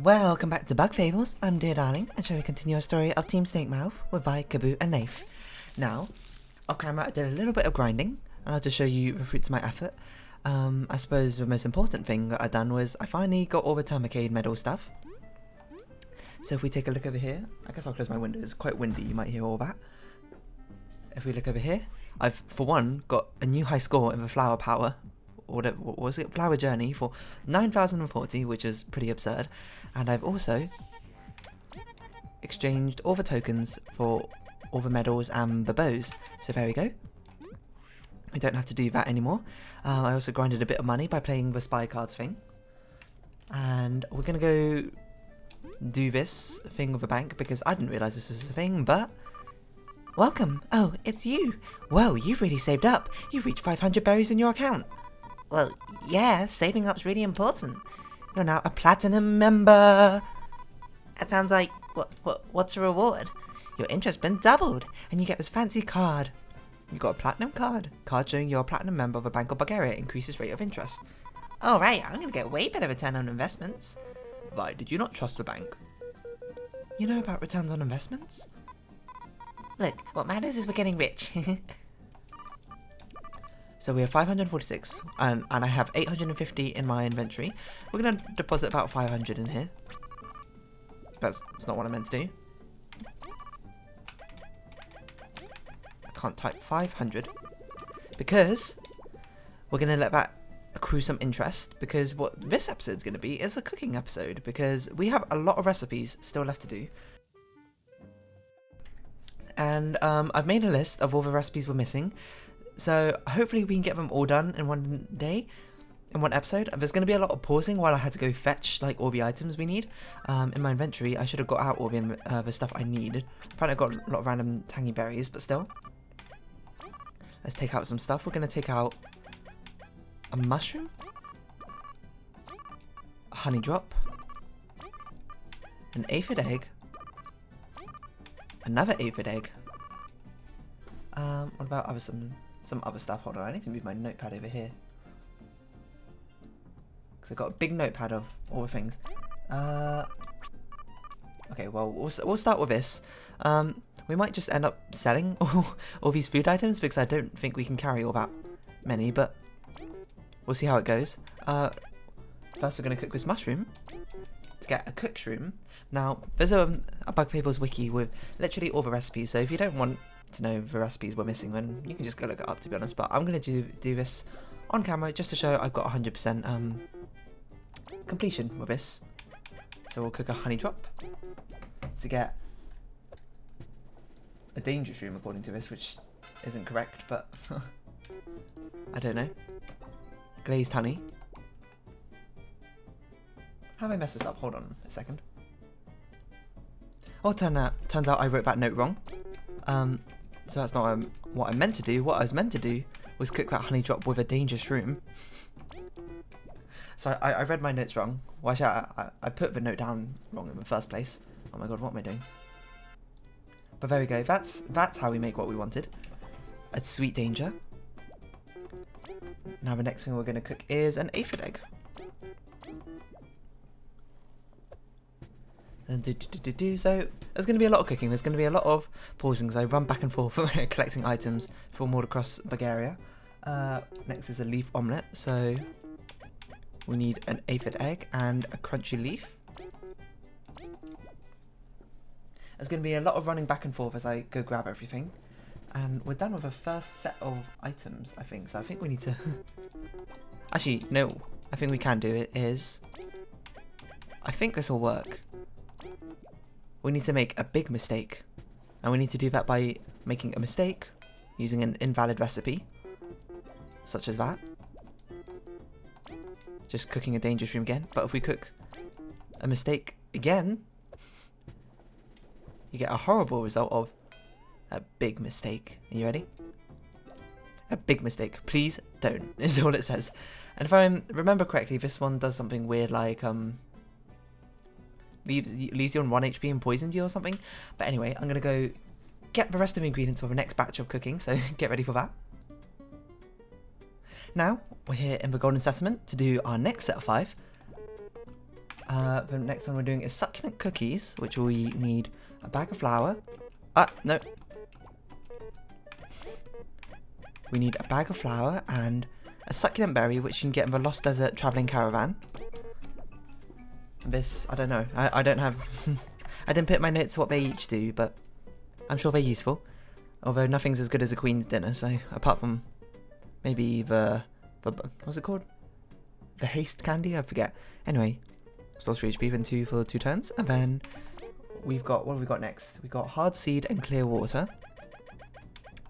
Welcome back to Bug Fables. I'm Dear Darling, and shall we continue our story of Team Snake Mouth by Kabbu and Leif. Now, off camera I did a little bit of grinding, and I'll just show you the fruits of my effort. I suppose the most important thing that I done was I finally got all the Termite medal stuff. So if we take a look over here, I guess I'll close my window, it's quite windy, you might hear all that. If we look over here, I've, for one, got a new high score in the flower power, or what was it, flower journey for 9,040, which is pretty absurd. And I've also exchanged all the tokens for all the medals and the bows. So there we go. We don't have to do that anymore. I also grinded a bit of money by playing the spy cards thing. And we're going to go do this thing with a bank because I didn't realise this was a thing, but... Welcome! Oh, it's you! Whoa, you've really saved up! You've reached 500 berries in your account! Well, yeah, saving up's really important. You're now a platinum member! That sounds like... what's the reward? Your interest's been doubled, and you get this fancy card. You got a platinum card. Card showing you're a platinum member of a Bank of Bugaria increases rate of interest. Oh right, I'm gonna get way better return on investments. Why, did you not trust the bank? You know about returns on investments? Look, what matters is we're getting rich. So we have 546, and I have 850 in my inventory. We're going to deposit about 500 in here. That's not what I meant to do. I can't type 500. Because we're going to let that accrue some interest. Because what this episode's going to be is a cooking episode. Because we have a lot of recipes still left to do. And I've made a list of all the recipes we're missing. So hopefully we can get them all done in one day, in one episode. There's going to be a lot of pausing while I had to go fetch like all the items we need. In my inventory, I should have got out all the stuff I needed. Apparently I got a lot of random tangy berries, but still. Let's take out some stuff. We're going to take out a mushroom, a honey drop, an aphid egg, another aphid egg. What about some other stuff? Hold on, I need to move my notepad over here. Because I've got a big notepad of all the things. Okay, well, we'll start with this. We might just end up selling all these food items because I don't think we can carry all that many, but we'll see how it goes. First we're going to cook this mushroom to get a cook shroom. Now, there's a Bug Fables wiki with literally all the recipes, so if you don't want to know the recipes we're missing, then you can just go look it up, to be honest. But I'm going to do this on camera just to show I've got 100% completion with this. So we'll cook a honey drop to get a danger shroom according to this, which isn't correct, but I don't know. Glazed honey. How have I messed this up? Hold on a second. Oh, turns out I wrote that note wrong. So that's not what I meant to do. What I was meant to do was cook that honey drop with a danger shroom. So I read my notes wrong. Well, actually, I put the note down wrong in the first place. Oh my god, what am I doing? But there we go. That's how we make what we wanted. A sweet danger. Now the next thing we're going to cook is an aphid egg. And so there's going to be a lot of cooking. There's going to be a lot of pausing as I run back and forth collecting items from all across Bugaria. Next is a leaf omelette. So we need an aphid egg and a crunchy leaf. There's going to be a lot of running back and forth as I go grab everything. And we're done with the first set of items, I think. So I think we need to... Actually, no. I think we can do it is... I think this will work. We need to make a big mistake. And we need to do that by making a mistake using an invalid recipe. Such as that. Just cooking a danger shroom again. But if we cook a mistake again, you get a horrible result of a big mistake. Are you ready? A big mistake. Please don't, is all it says. And if I remember correctly, this one does something weird like, leaves you on 1 HP and poisons you or something. But anyway, I'm going to go get the rest of the ingredients for the next batch of cooking, so get ready for that. Now, we're here in the Golden Settlement to do our next set of 5. The next one we're doing is succulent cookies, which we need a bag of flour. No. We need a bag of flour and a succulent berry, which you can get in the Lost Desert Travelling Caravan. This, I don't know. I don't have... I didn't put my notes what they each do, but I'm sure they're useful. Although nothing's as good as a Queen's dinner, so apart from maybe the what's it called? The haste candy? I forget. Anyway, stores for HP and 2 for 2 turns. And then we've got, what have we got next? We've got hard seed and clear water.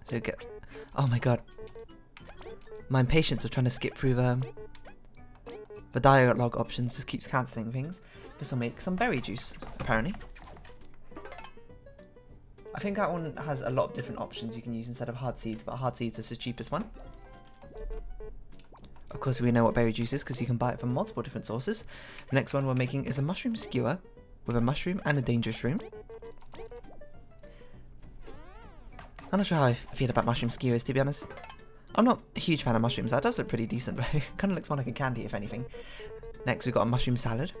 So get... Oh my god. My impatience of trying to skip through the dialogue options just keeps cancelling things. This will make some berry juice, apparently. I think that one has a lot of different options you can use instead of hard seeds, but hard seeds is the cheapest one. Of course, we know what berry juice is because you can buy it from multiple different sources. The next one we're making is a mushroom skewer with a mushroom and a dangerous room. I'm not sure how I feel about mushroom skewers, to be honest. I'm not a huge fan of mushrooms. That does look pretty decent, though. Kind of looks more like a candy, if anything. Next, we've got a mushroom salad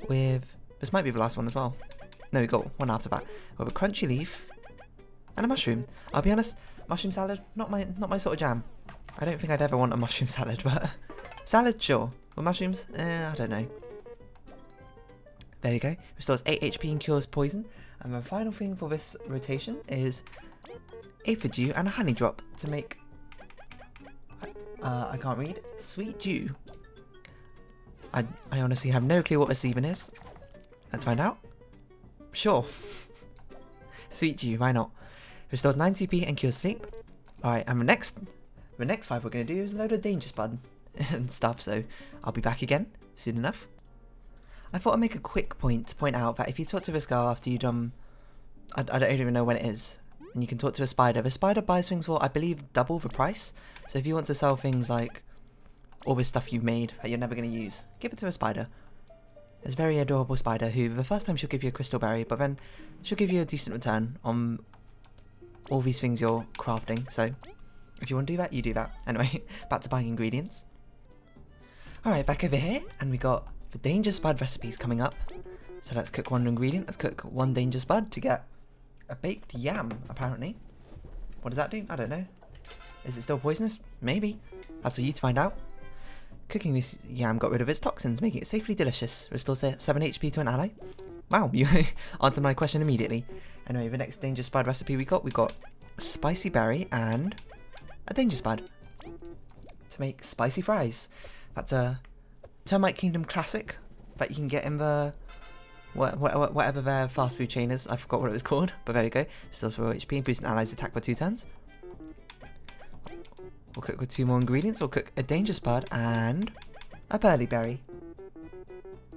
with... This might be the last one as well. No, we got one after that. With a crunchy leaf and a mushroom. I'll be honest, mushroom salad, not my sort of jam. I don't think I'd ever want a mushroom salad, but salad, sure. But mushrooms, I don't know. There we go. Restores 8 HP and cures poison. And the final thing for this rotation is aphid dew and a honey drop to make... I can't read. Sweet dew. I honestly have no clue what this even is. Let's find out. Sure. Sweet dew, why not? Restores 9 CP and cures sleep. Alright, and the next 5 we're going to do is a load of danger spud and stuff, so I'll be back again soon enough. I thought I'd make a quick point to point out that if you talk to this girl after you've done... I don't even know when it is. And you can talk to a spider. The spider buys things for, I believe, double the price. So if you want to sell things like all this stuff you've made that you're never going to use, give it to a spider. It's a very adorable spider who, the first time she'll give you a crystal berry, but then she'll give you a decent return on all these things you're crafting. So if you want to do that, you do that. Anyway, back to buying ingredients. Alright, back over here, and we got the danger spud recipes coming up. So let's cook one ingredient. Let's cook 1 danger spud to get a baked yam, apparently. What does that do? I don't know. Is it still poisonous? Maybe. That's for you to find out. Cooking this yam got rid of its toxins, making it safely delicious. Restores 7 HP to an ally. Wow, you answered my question immediately. Anyway, the next danger spud recipe we got spicy berry and a danger spud to make spicy fries. That's a Termite Kingdom classic that you can get in the... whatever their fast food chain is. I forgot what it was called, but there you go. Restores 4 HP and boosts an ally's attack for 2 turns. We'll cook with 2 more ingredients. We'll cook a danger spud and a burley berry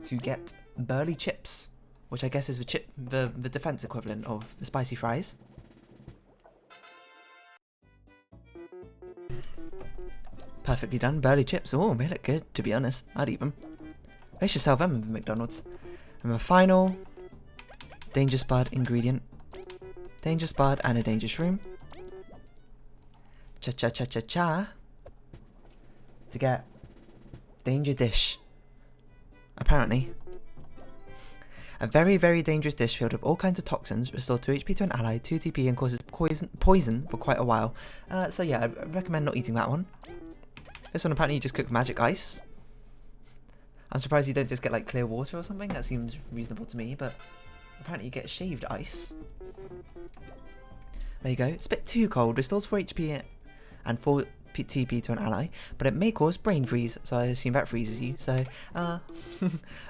to get burley chips, which I guess is the defense equivalent of the spicy fries. Perfectly done. Burley chips. Oh, they look good, to be honest. I'd eat them. They should sell them in McDonald's. And the final danger spud ingredient. Danger spud and a danger shroom. Cha-cha-cha-cha-cha. To get danger dish. Apparently. A very, very dangerous dish filled with all kinds of toxins. Restore 2 HP to an ally, 2 TP and causes poison for quite a while. So yeah, I recommend not eating that one. This one apparently you just cook magic ice. I'm surprised you don't just get like clear water or something. That seems reasonable to me, but apparently you get shaved ice. There you go. It's a bit too cold. Restores 4 HP and 4 TP to an ally, but it may cause brain freeze, so I assume that freezes you. So a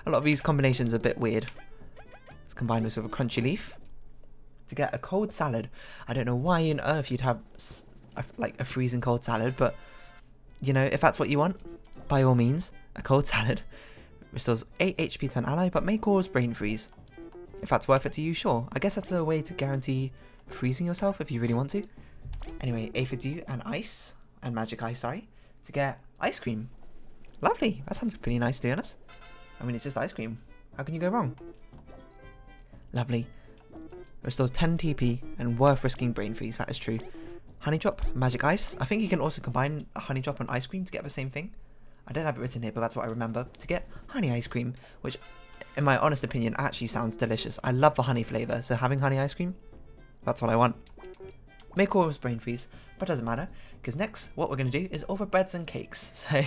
lot of these combinations are a bit weird. Let's combine this with a crunchy leaf to get a cold salad. I don't know why on earth you'd have like a freezing cold salad, but you know, if that's what you want, by all means, a cold salad. Restores 8 HP to an ally, but may cause brain freeze. If that's worth it to you, sure. I guess that's a way to guarantee freezing yourself if you really want to. Anyway, aphid dew and ice, and magic ice, sorry, to get ice cream. Lovely. That sounds pretty nice, to be honest. I mean, it's just ice cream. How can you go wrong? Lovely. Restores 10 TP and worth risking brain freeze, that is true. Honey drop, magic ice. I think you can also combine a honey drop and ice cream to get the same thing. I don't have it written here, but that's what I remember. To get honey ice cream, which in my honest opinion, actually sounds delicious. I love the honey flavour, so having honey ice cream, that's what I want. May cause brain freeze, but doesn't matter, because next, what we're going to do is all the breads and cakes. So,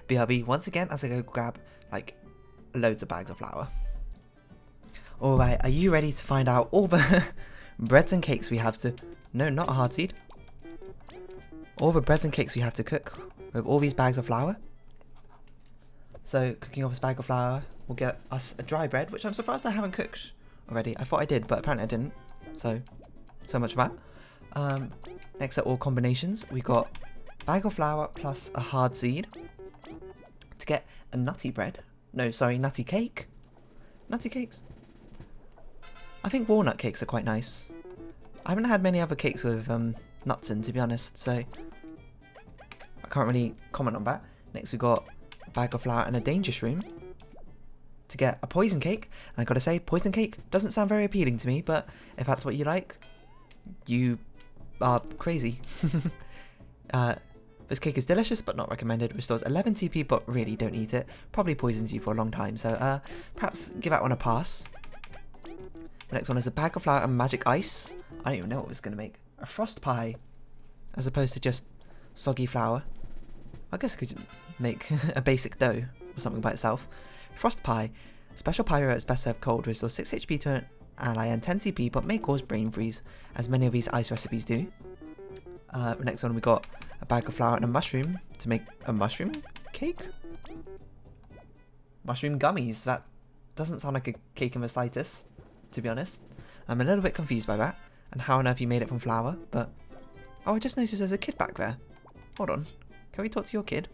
BRB, once again, as I go grab, like, loads of bags of flour. Alright, are you ready to find out all the breads and cakes we have to... No, not a hard seed. All the breads and cakes we have to cook with all these bags of flour. So, cooking off this bag of flour will get us a dry bread, which I'm surprised I haven't cooked already. I thought I did, but apparently I didn't. So much for that. Next are all combinations. We got bag of flour plus a hard seed to get a nutty bread. No, sorry, nutty cake. Nutty cakes. I think walnut cakes are quite nice. I haven't had many other cakes with nuts in, to be honest, so I can't really comment on that. Next we got a bag of flour and a dangerous room to get a poison cake. And I gotta say, poison cake doesn't sound very appealing to me, but if that's what you like, you are crazy. This cake is delicious but not recommended. Restores 11 TP but really don't eat it. Probably poisons you for a long time, so perhaps give that one a pass. The next one is a bag of flour and magic ice. I don't even know what it's going to make. A frost pie, as opposed to just soggy flour. I guess I could make a basic dough or something by itself. Frost pie. Special pie where it's best served cold. Restores 6 HP to an ally and 10 TP but may cause brain freeze, as many of these ice recipes do. The next one we got a bag of flour and a mushroom to make a mushroom cake? Mushroom gummies. That doesn't sound like a cake in the slightest, to be honest. I'm a little bit confused by that, and how on earth you made it from flour, but... Oh, I just noticed there's a kid back there. Hold on. Can we talk to your kid?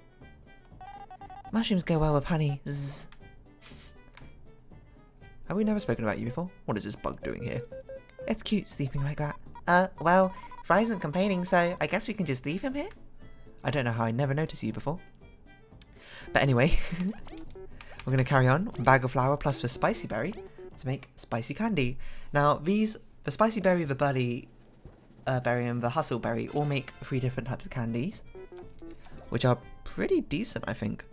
Mushrooms go well with honey. Zzz. Have we never spoken about you before? What is this bug doing here? It's cute sleeping like that. Well, Fry isn't complaining, so I guess we can just leave him here? I don't know how I never noticed you before. But anyway, we're going to carry on. Bag of flour plus the spicy berry to make spicy candy. Now, the spicy berry, the burly berry, and the hustle berry all make 3 different types of candies, which are pretty decent, I think.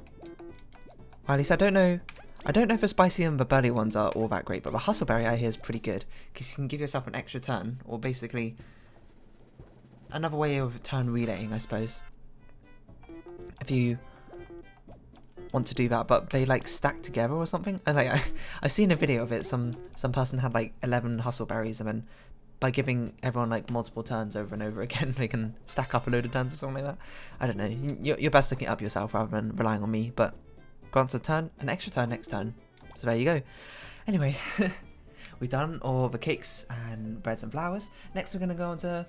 Or at least I don't know if the spicy and the burly ones are all that great, but the hustle berry I hear is pretty good, because you can give yourself an extra turn, or basically another way of turn relaying, I suppose, if you want to do that. But they like stack together or something. And like I've seen a video of it. Some person had like 11 hustle berries, and then by giving everyone like multiple turns over and over again, they can stack up a load of turns or something like that. I don't know. You're best looking it up yourself rather than relying on me. But grants a turn, an extra turn next turn. So there you go. Anyway, we've done all the cakes and breads and flowers. Next we're going to go on to,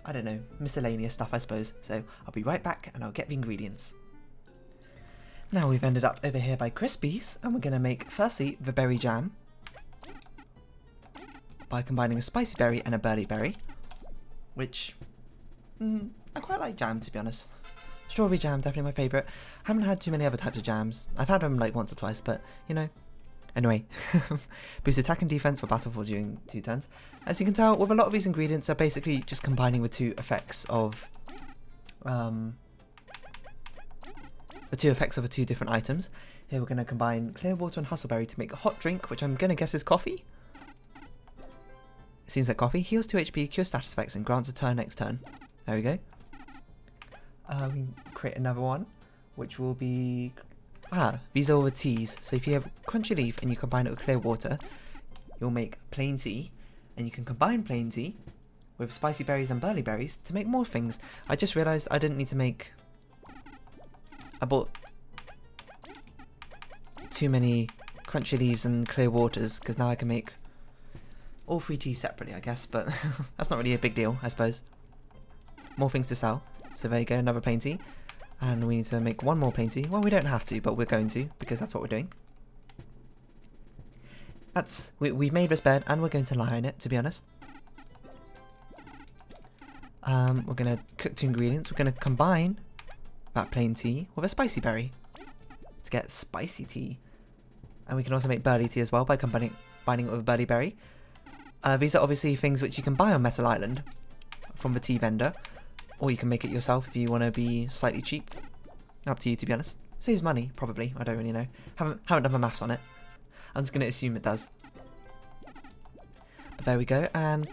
I don't know, miscellaneous stuff, I suppose. So I'll be right back and I'll get the ingredients. Now we've ended up over here by Crispies, and we're going to make, firstly, the berry jam by combining a spicy berry and a burly berry, which I quite like jam, to be honest. Strawberry jam, definitely my favourite. Haven't had too many other types of jams. I've had them like once or twice, but you know. Anyway, boost attack and defense for Battle during 2 turns. As you can tell, with a lot of these ingredients are basically just combining with 2 effects of the 2 effects of the 2 different items. Here we're going to combine clear water and hustleberry to make a hot drink, which I'm going to guess is coffee. It seems like coffee. Heals 2 HP, cures status effects, and grants a turn next turn. There we go. We create another one, which will be... these are all the teas. So if you have crunchy leaf and you combine it with clear water, you'll make plain tea. And you can combine plain tea with spicy berries and burly berries to make more things. I just realised I didn't need to make... I bought too many crunchy leaves and clear waters, because now I can make all 3 teas separately, I guess, but that's not really a big deal, I suppose. More things to sell. So there you go, another plain tea. And we need to make 1 more plain tea. Well, we don't have to, but we're going to, because that's what we're doing. We've made this bed, and we're going to lie on it, to be honest. We're going to cook 2 ingredients. We're going to combine that plain tea with a spicy berry to get spicy tea. And we can also make burly tea as well by combining it with a burly berry. These are obviously things which you can buy on Metal Island from the tea vendor, or you can make it yourself if you want to be slightly cheap. Up to you, to be honest. Saves money, probably. I don't really know. Haven't done the maths on it. I'm just going to assume it does. But there we go, and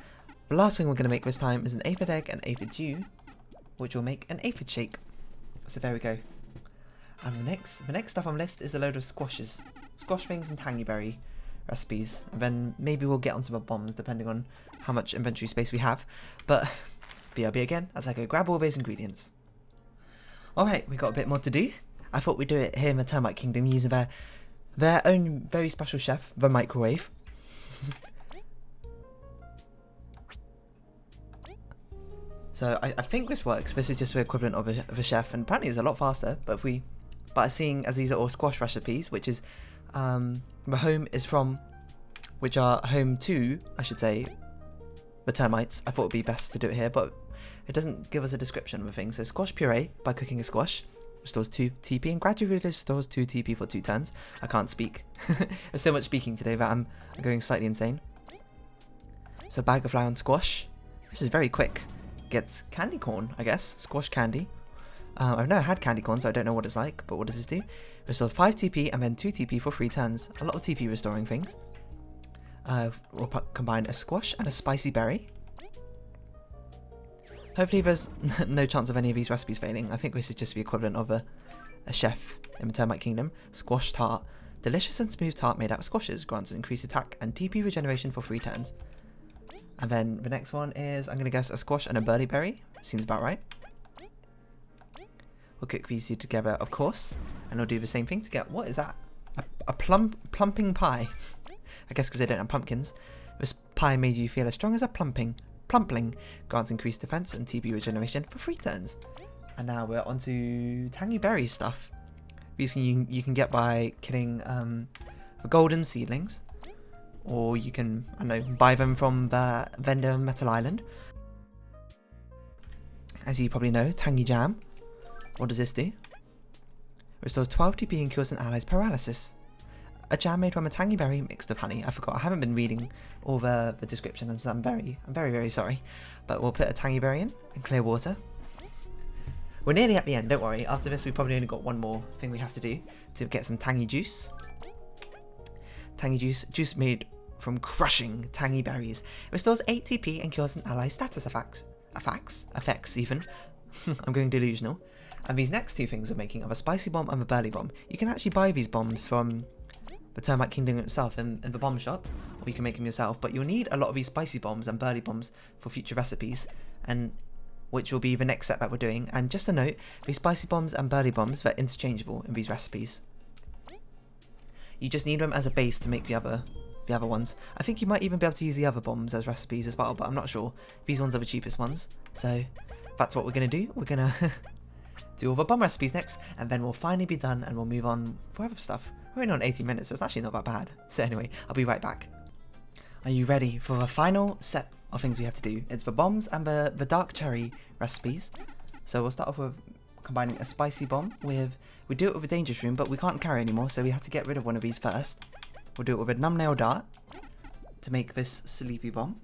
the last thing we're going to make this time is an aphid egg and aphid dew, which will make an aphid shake. So there we go. And the next stuff on the list is a load of squashes. Squash things and tangy berry recipes. And then maybe we'll get onto the bombs depending on how much inventory space we have. But BRB again as I go grab all those ingredients. Alright, we got a bit more to do. I thought we'd do it here in the Termite Kingdom using their own very special chef, the microwave. So I think this works. This is just the equivalent of a chef, and apparently it's a lot faster. But seeing as these are all squash recipes, which is the home is from, which are home to, I should say, the termites. I thought it'd be best to do it here, but it doesn't give us a description of the thing. So squash puree by cooking a squash restores 2 TP and gradually restores 2 TP for 2 turns. I can't speak. There's so much speaking today that I'm going slightly insane. So bag of flour and squash. This is very quick. Gets candy corn, I guess. Squash candy. I've never had candy corn, so I don't know what it's like, but what does this do? Restores 5 TP and then 2 TP for 3 turns. A lot of TP restoring things. We'll combine a squash and a spicy berry. Hopefully there's no chance of any of these recipes failing. I think this is just the equivalent of a chef in the Termite Kingdom. Squash tart. Delicious and smooth tart made out of squashes. Grants increased attack and TP regeneration for 3 turns. And then the next one is, I'm going to guess, a squash and a burley berry. Seems about right. We'll cook these two together, of course. And we'll do the same thing to get, what is that? A plumping pie. I guess because they don't have pumpkins. This pie made you feel as strong as a plumpling. Grants increased defense and TP regeneration for 3 turns. And now we're on to tangy berry stuff. These you can get by killing the golden seedlings. Or you can, I don't know, buy them from the vendor in Metal Island. As you probably know, tangy jam. What does this do? Restores 12 TP and cures an ally's paralysis. A jam made from a tangy berry mixed with honey. I forgot, I haven't been reading all the description, so I'm very sorry. But we'll put a tangy berry in and clear water. We're nearly at the end, don't worry. After this, we probably only got one more thing we have to do to get some tangy juice. Tangy juice made from crushing tangy berries. It restores 8 TP and cures an ally's status effects even. I'm going delusional. And these next 2 things we're making are the spicy bomb and the burley bomb. You can actually buy these bombs from the Termite Kingdom itself in the bomb shop, or you can make them yourself, but you'll need a lot of these spicy bombs and burley bombs for future recipes, and which will be the next set that we're doing. And just a note, these spicy bombs and burley bombs, they're interchangeable in these recipes. You just need them as a base to make the other ones. I think you might even be able to use the other bombs as recipes as well, but I'm not sure. These ones are the cheapest ones, so that's what we're going to do. We're going to do all the bomb recipes next, and then we'll finally be done, and we'll move on for other stuff. We're only on 18 minutes, so it's actually not that bad. So anyway, I'll be right back. Are you ready for the final set of things we have to do? It's the bombs and the dark cherry recipes. So we'll start off with combining a spicy bomb with... We do it with a dangerous room, but we can't carry anymore, so we have to get rid of one of these first. We'll do it with a numbnail dart to make this sleepy bomb.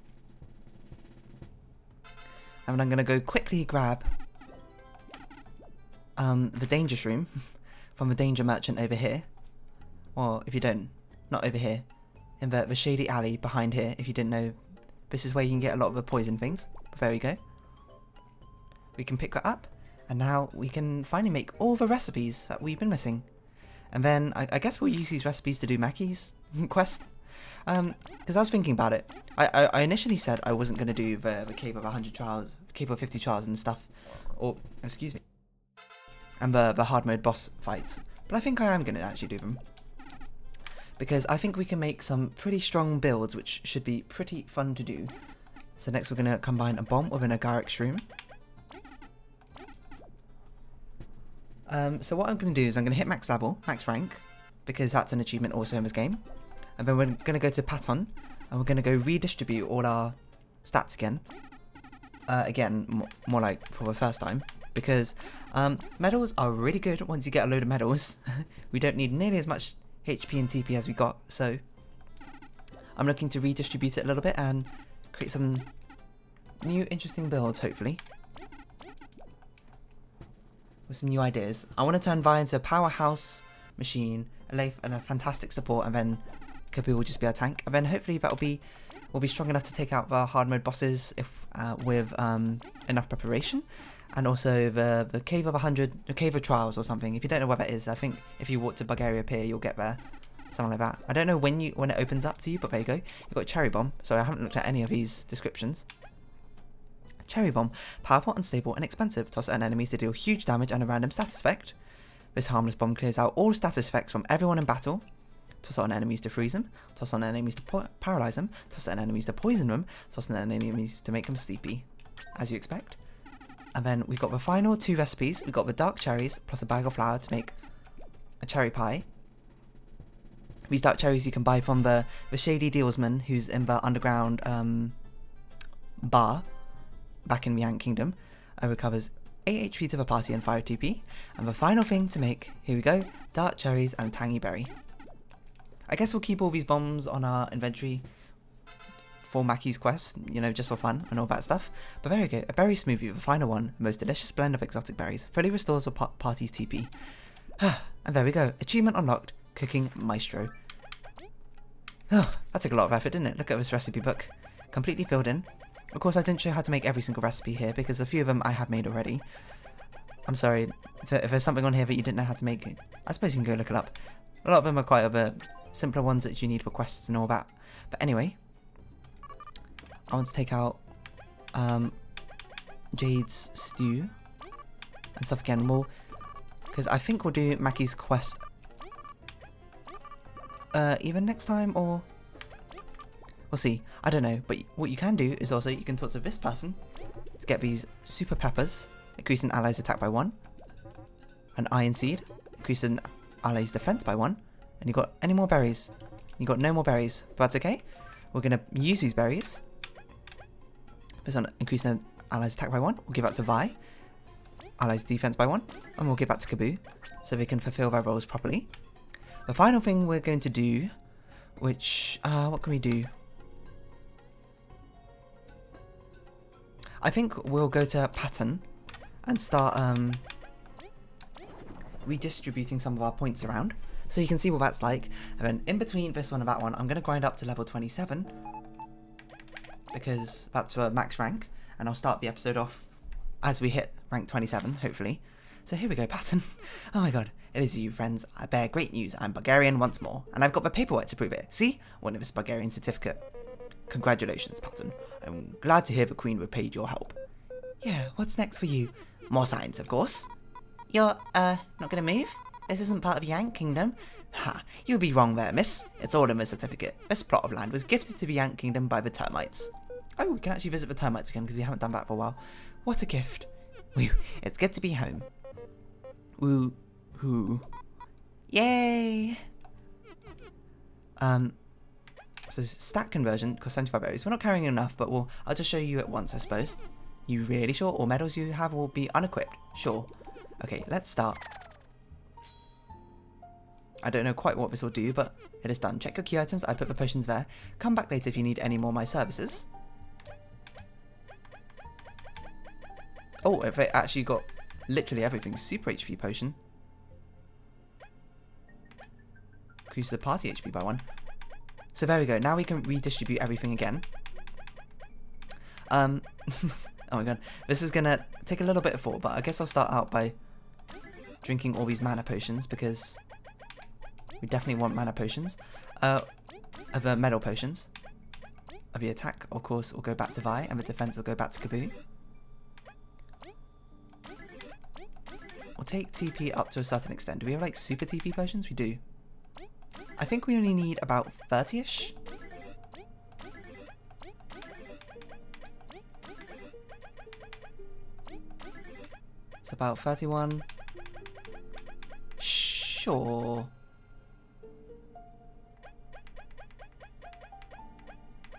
And I'm going to go quickly grab the dangerous room from the danger merchant over here. Or if you don't, not over here, in the shady alley behind here, if you didn't know, this is where you can get a lot of the poison things. But there we go. We can pick that up, and now we can finally make all the recipes that we've been missing. And then I guess we'll use these recipes to do Mackie's quest. Because I was thinking about it. I initially said I wasn't going to do the Cave of 100 trials, Cave of 50 trials and stuff. Or, excuse me. And the hard mode boss fights. But I think I am going to actually do them. Because I think we can make some pretty strong builds, which should be pretty fun to do. So next we're going to combine a bomb with an agaric shroom. So what I'm going to do is I'm going to hit max level, max rank, because that's an achievement also in this game. And then we're going to go to Patton, and we're going to go redistribute all our stats again. Again, more like for the first time. Because medals are really good once you get a load of medals. We don't need nearly as much HP and TP as we got, so I'm looking to redistribute it a little bit and create some new interesting builds, hopefully. With some new ideas. I want to turn Vi into a powerhouse machine, a Leif and a fantastic support, and then Kabbu will just be our tank, and then hopefully we'll be strong enough to take out the hard mode bosses if with enough preparation. And also the Cave of 100, the Cave of Trials or something. If you don't know where that is, I think if you walk to Bugaria Pier, you'll get there. Something like that. I don't know when it opens up to you, but there you go. You've got Cherry Bomb. Sorry, I haven't looked at any of these descriptions. Cherry Bomb. Powerful, unstable, and expensive. Toss at enemies to deal huge damage and a random status effect. This harmless bomb clears out all status effects from everyone in battle. Toss on enemies to freeze them. Toss on enemies to paralyze them. Toss on enemies to poison them. Toss on enemies to make them sleepy. As you expect. And then we've got the final 2 recipes. We've got the dark cherries plus a bag of flour to make a cherry pie. These dark cherries you can buy from the shady dealsman who's in the underground bar back in the Ant Kingdom. Recovers 8 HP to the party and 5 TP. And the final thing to make, here we go, dark cherries and tangy berry. I guess we'll keep all these bombs on our inventory for Mackie's quest, you know, just for fun and all that stuff. But there we go, a berry smoothie, the final one, the most delicious blend of exotic berries, fully restores the party's TP. And there we go, achievement unlocked, cooking maestro. Oh, that took a lot of effort, didn't it? Look at this recipe book, completely filled in. Of course, I didn't show how to make every single recipe here because a few of them I have made already. I'm sorry, if there's something on here that you didn't know how to make, I suppose you can go look it up. A lot of them are quite other simpler ones that you need for quests and all that. But anyway, I want to take out Jade's stew and stuff again. Because I think we'll do Mackie's quest either next time or we'll see. I don't know. But what you can do is also you can talk to this person to get these super peppers, increasing allies' attack by 1, an iron seed, increasing allies' defense by 1, and you got any more berries? You got no more berries, but that's okay. We're gonna use these berries. This one increasing allies' attack by 1. We'll give that to Vi. Allies' defense by 1, and we'll give that to Kabbu, so they can fulfill their roles properly. The final thing we're going to do, which what can we do? I think we'll go to Patton and start redistributing some of our points around. So you can see what that's like. And then in between this one and that one, I'm going to grind up to level 27. Because that's for max rank. And I'll start the episode off as we hit rank 27, hopefully. So here we go, Patton. Oh my god, it is you, friends. I bear great news. I'm Bulgarian once more. And I've got the paperwork to prove it. See? One of this Bulgarian certificate. Congratulations, Patton. I'm glad to hear the Queen repaid your help. Yeah, what's next for you? More science, of course. You're, not gonna move? This isn't part of the Ant Kingdom. Ha, you'd be wrong there, miss. It's all in the certificate. This plot of land was gifted to the Ant Kingdom by the termites. Oh, we can actually visit the termites again because we haven't done that for a while. What a gift. Woo, it's good to be home. Woo, hoo. Yay! So stat conversion costs 75 berries. We're not carrying enough, but I'll just show you at once, I suppose. You really sure all medals you have will be unequipped? Sure. Okay, let's start. I don't know quite what this will do, but it is done. Check your key items. I put the potions there. Come back later if you need any more of my services. Oh, if it actually got literally everything. Super HP potion. Increase the party HP by 1. So there we go. Now we can redistribute everything again. Oh my god. This is going to take a little bit of thought, but I guess I'll start out by drinking all these mana potions because we definitely want mana potions. The metal potions. The attack, of course, will go back to Vi, and the defense will go back to Kabbu. We'll take TP up to a certain extent. Do we have like super TP potions? We do. I think we only need about 30-ish. It's about 31. Sure.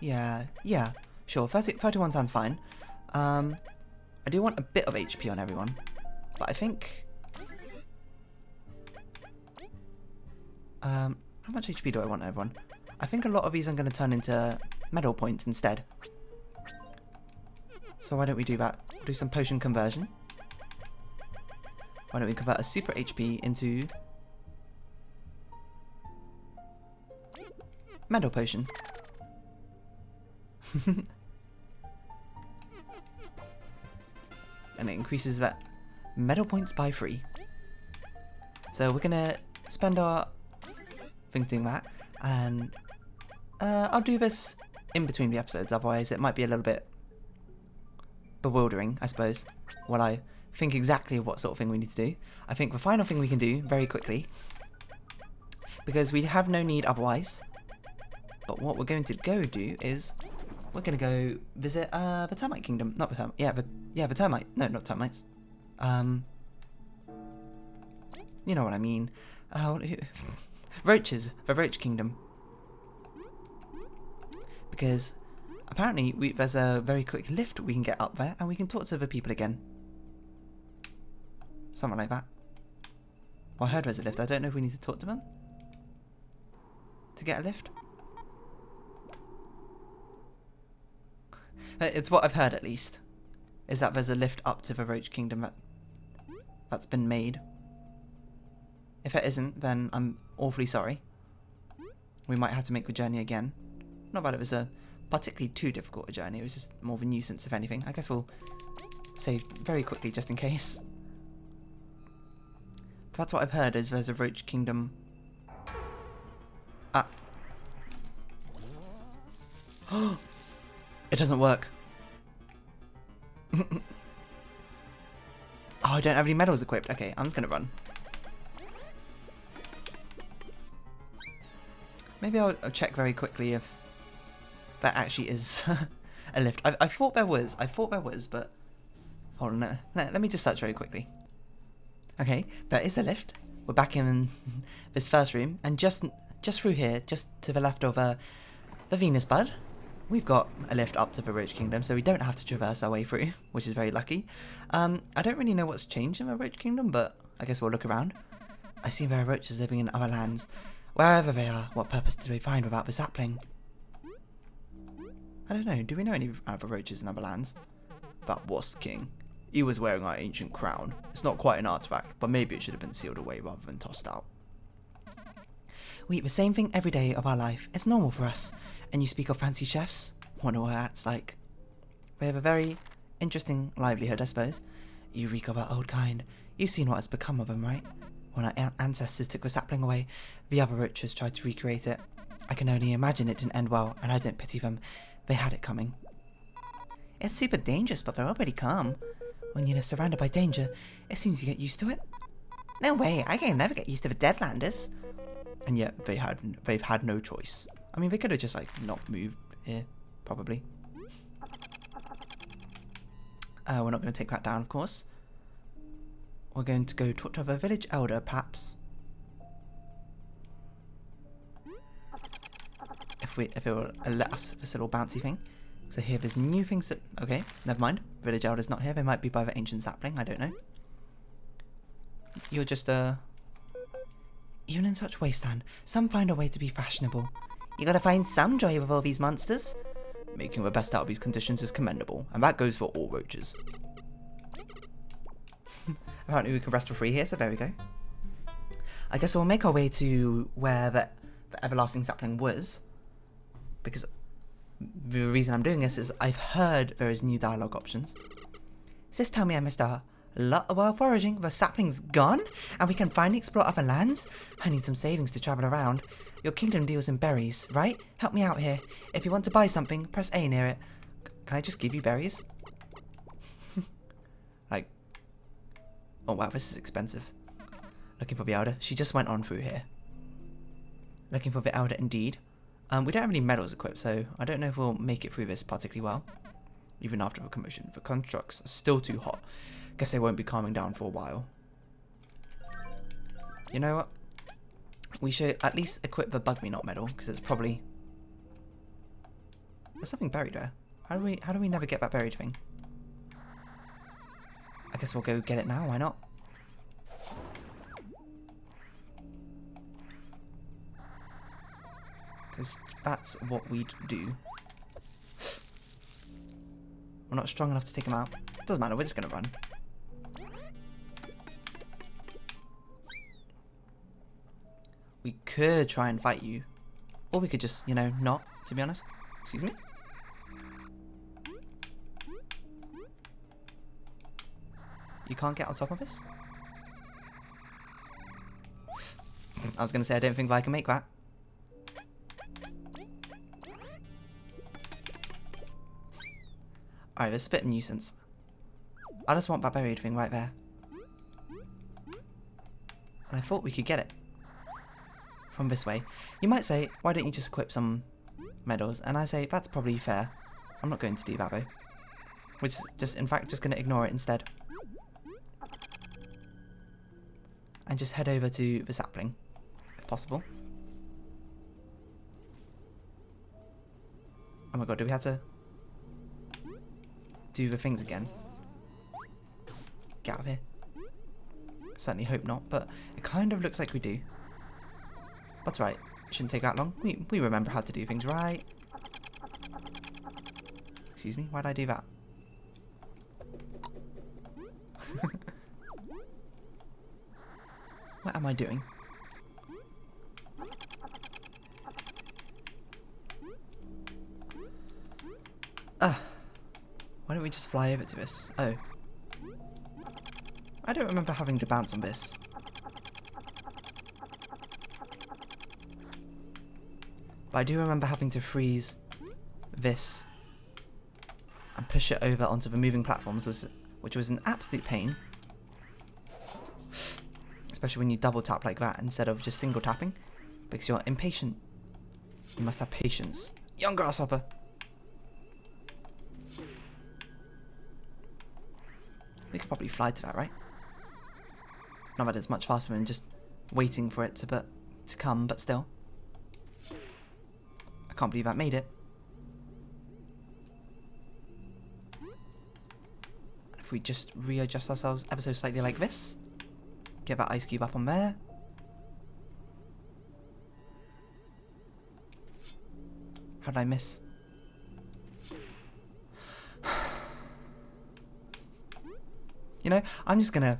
Yeah, sure. 31 sounds fine. I do want a bit of HP on everyone, but I think... how much HP do I want, everyone? I think a lot of these I'm going to turn into medal points instead. So why don't we do that? We'll do some potion conversion. Why don't we convert a super HP into Metal potion. And it increases that metal points by 3. So we're gonna spend our things doing that, and I'll do this in between the episodes, otherwise it might be a little bit bewildering, I suppose, while I think exactly what sort of thing we need to do. I think the final thing we can do very quickly, because we have no need otherwise, but what we're going to go do is we're going to go visit the Termite Kingdom. Not the Termite, the Termite, no, not termites. You know what I mean. Roaches, the Roach Kingdom. Because apparently there's a very quick lift we can get up there, and we can talk to the people again. Something like that. Well, I heard there's a lift. I don't know if we need to talk to them to get a lift. It's what I've heard, at least, is that there's a lift up to the Roach Kingdom that's been made. If it isn't, then I'm awfully sorry. We might have to make the journey again. Not that it was a particularly too difficult a journey, it was just more of a nuisance, if anything. I guess we'll save very quickly just in case. But that's what I've heard, is there's a Roach Kingdom. Ah. It doesn't work. Oh, I don't have any medals equipped. Okay, I'm just gonna run. Maybe I'll check very quickly if that actually is a lift. I thought there was. But hold on. Let me just search very quickly. Okay, there is a lift. We're back in this first room, and just through here, just to the left of the Venus Bud, we've got a lift up to the Roach Kingdom, so we don't have to traverse our way through, which is very lucky. I don't really know what's changed in the Roach Kingdom, but I guess we'll look around. I see there are roaches living in other lands. Wherever they are, what purpose do they find without the sapling? I don't know, do we know any other roaches in other lands? That Wasp King. He was wearing our ancient crown. It's not quite an artifact, but maybe it should have been sealed away rather than tossed out. We eat the same thing every day of our life. It's normal for us. And you speak of fancy chefs? Wonder what that's like. We have a very interesting livelihood, I suppose. You reek of our old kind. You've seen what has become of them, right? When our ancestors took the sapling away, the other roaches tried to recreate it. I can only imagine it didn't end well, and I don't pity them. They had it coming. It's super dangerous, but they're already calm. When you live surrounded by danger, it seems you get used to it. No way, I can never get used to the Deadlanders. And yet, they've had no choice. I mean, they could have just, like, not moved here, probably. We're not going to take that down, of course. We're going to go talk to the village elder, perhaps. If it will let us, this little bouncy thing. So here, there's new things that... Okay, never mind. Village elder's not here. They might be by the ancient sapling. I don't know. You're just, Even in such wasteland, some find a way to be fashionable. You gotta find some joy with all these monsters. Making the best out of these conditions is commendable, and that goes for all roaches. Apparently we can rest for free here, so there we go. I guess we'll make our way to where the everlasting sapling was, because the reason I'm doing this is I've heard there is new dialogue options. Sis, tell me I missed a lot while foraging. The sapling's gone, and we can finally explore other lands. I need some savings to travel around. Your kingdom deals in berries, right? Help me out here. If you want to buy something, press A near it. Can I just give you berries? Like, oh wow, this is expensive. Looking for the elder. She just went on through here. Looking for the elder indeed. We don't have any medals equipped, so I don't know if we'll make it through this particularly well. Even after the commotion. The constructs are still too hot. Guess they won't be calming down for a while. You know what? We should at least equip the Bug Me Not medal, because it's probably... There's something buried there. How do we never get that buried thing? I guess we'll go get it now, why not? Because that's what we'd do. We're not strong enough to take him out. Doesn't matter, we're just gonna run. We could try and fight you. Or we could just, you know, not, to be honest. Excuse me? You can't get on top of this? I was going to say, I don't think I can make that. Alright, this is a bit of a nuisance. I just want that buried thing right there. And I thought we could get it from this way. You might say, why don't you just equip some medals? And I say, that's probably fair. I'm not going to do that though. Which is just, in fact, just going to ignore it instead. And just head over to the sapling, if possible. Oh my god, do we have to do the things again? Get out of here. Certainly hope not, but it kind of looks like we do. That's right, it shouldn't take that long. We remember how to do things, right? Excuse me, why did I do that? What am I doing? Why don't we just fly over to this? Oh. I don't remember having to bounce on this. But I do remember having to freeze this and push it over onto the moving platforms, which was an absolute pain. Especially when you double tap like that instead of just single tapping, because you're impatient. You must have patience. Young grasshopper! We could probably fly to that, right? Not that it's much faster than just waiting for it to come, but still. I can't believe I made it. If we just readjust ourselves ever so slightly like this. Get that ice cube up on there. How did I miss? You know, I'm just gonna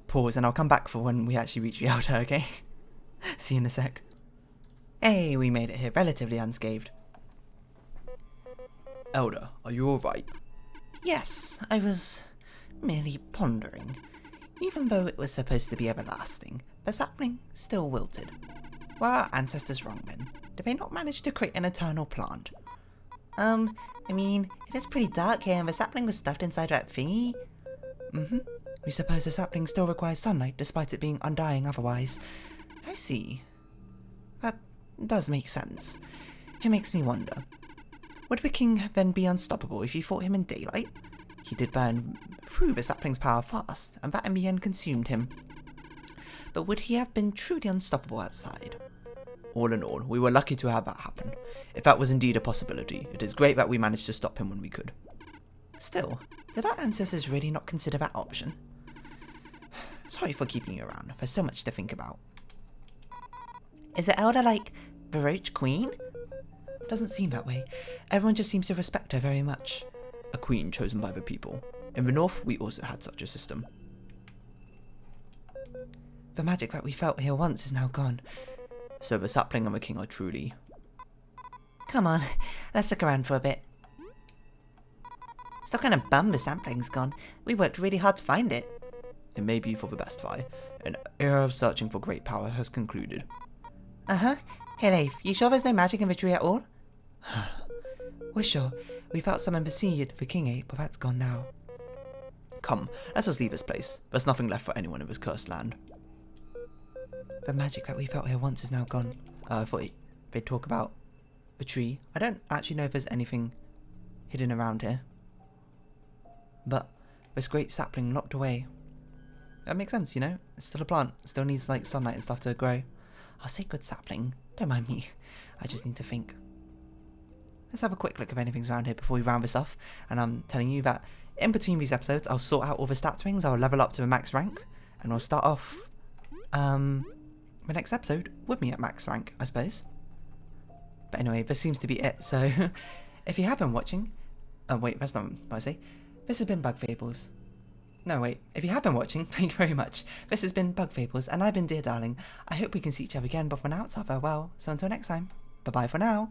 pause and I'll come back for when we actually reach the altar, okay? See you in a sec. Hey, we made it here relatively unscathed. Elder, are you alright? Yes, I was merely pondering. Even though it was supposed to be everlasting, the sapling still wilted. Were our ancestors wrong then? Did they not manage to create an eternal plant? I mean, it is pretty dark here and the sapling was stuffed inside that thingy. We suppose the sapling still requires sunlight despite it being undying otherwise. I see. That does make sense. It makes me wonder. Would the king then be unstoppable if you fought him in daylight? He did burn through the sapling's power fast, and that in the end consumed him. But would he have been truly unstoppable outside? All in all, we were lucky to have that happen. If that was indeed a possibility, it is great that we managed to stop him when we could. Still, did our ancestors really not consider that option? Sorry for keeping you around, there's so much to think about. Is the elder like the Roach Queen? Doesn't seem that way. Everyone just seems to respect her very much. A queen chosen by the people. In the north, we also had such a system. The magic that we felt here once is now gone. So the sapling and the king are truly... Come on, let's look around for a bit. Still kind of bummed the sapling's gone. We worked really hard to find it. It may be for the best, Vi. An era of searching for great power has concluded. Uh-huh. Hey Leif, you sure there's no magic in the tree at all? We're sure. We felt some in the seed for King 8, but that's gone now. Come, let us leave this place. There's nothing left for anyone in this cursed land. The magic that we felt here once is now gone. I thought they'd talk about the tree. I don't actually know if there's anything hidden around here. But this great sapling locked away. That makes sense, you know? It's still a plant. It still needs like sunlight and stuff to grow. Our sacred sapling. Don't mind me. I just need to think. Let's have a quick look if anything's around here before we round this off. And I'm telling you that in between these episodes, I'll sort out all the stats things. I'll level up to the max rank. And we'll start off the next episode with me at max rank, I suppose. But anyway, this seems to be it. So if you have been watching... Oh, wait, that's not what I say. This has been Bug Fables. No, wait. If you have been watching, thank you very much. This has been Bug Fables, and I've been Dear Darling. I hope we can see each other again, but for now, it's our farewell. So until next time. Bye bye for now.